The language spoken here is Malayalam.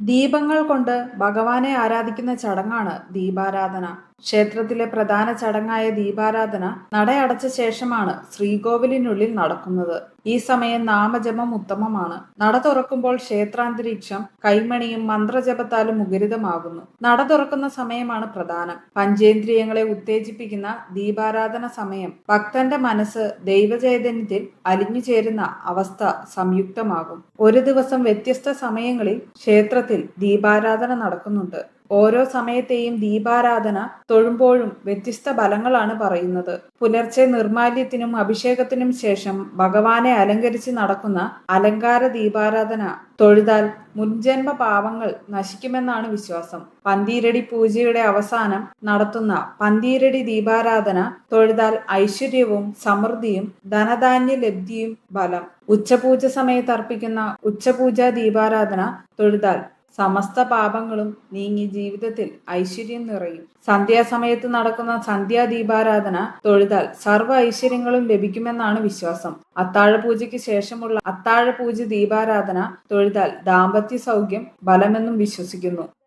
ദീപങ്ങൾ കൊണ്ട് ഭഗവാനെ ആരാധിക്കുന്ന ചടങ്ങാണ് ദീപാരാധന. ക്ഷേത്രത്തിലെ പ്രധാന ചടങ്ങായ ദീപാരാധന നടയടച്ച ശേഷമാണ് ശ്രീകോവിലിനുള്ളിൽ നടക്കുന്നത്. ഈ സമയം നാമജപം ഉത്തമമാണ്. നട തുറക്കുമ്പോൾ ക്ഷേത്രാന്തരീക്ഷം കൈമണിയും മന്ത്രജപത്താലും മുഖരിതമാകുന്നു. നട തുറക്കുന്ന സമയമാണ് പ്രധാനം. പഞ്ചേന്ദ്രിയങ്ങളെ ഉത്തേജിപ്പിക്കുന്ന ദീപാരാധന സമയം ഭക്തന്റെ മനസ്സ് ദൈവചൈതന്യത്തിൽ അലിഞ്ഞു ചേരുന്ന അവസ്ഥ സംയുക്തമാകും. ഒരു ദിവസം വ്യത്യസ്ത സമയങ്ങളിൽ ക്ഷേത്രത്തിൽ ദീപാരാധന നടക്കുന്നുണ്ട്. ഓരോ സമയത്തെയും ദീപാരാധന തൊഴുമ്പോഴും വ്യത്യസ്ത ഫലങ്ങളാണ് പറയുന്നത്. പുലർച്ചെ നിർമാല്യത്തിനും അഭിഷേകത്തിനും ശേഷം ഭഗവാനെ അലങ്കരിച്ച് നടക്കുന്ന അലങ്കാര ദീപാരാധന തൊഴുതാൽ മുൻജന്മ പാപങ്ങൾ നശിക്കുമെന്നാണ് വിശ്വാസം. പന്തീരടി പൂജയുടെ അവസാനം നടത്തുന്ന പന്തീരടി ദീപാരാധന തൊഴുതാൽ ഐശ്വര്യവും സമൃദ്ധിയും ധനധാന്യ ലബ്ധിയും ഫലം. ഉച്ചപൂജ സമയത്ത് അർപ്പിക്കുന്ന ഉച്ചപൂജ ദീപാരാധന തൊഴുതാൽ സമസ്ത പാപങ്ങളും നീങ്ങി ജീവിതത്തിൽ ഐശ്വര്യം നിറയും. സന്ധ്യാസമയത്ത് നടക്കുന്ന സന്ധ്യാദീപാരാധന തൊഴുതാൽ സർവ്വ ഐശ്വര്യങ്ങളും ലഭിക്കുമെന്നാണ് വിശ്വാസം. അത്താഴപൂജയ്ക്ക് ശേഷമുള്ള അത്താഴപൂജ ദീപാരാധന തൊഴുതാൽ ദാമ്പത്യ സൗഖ്യം ഫലമെന്നും വിശ്വസിക്കുന്നു.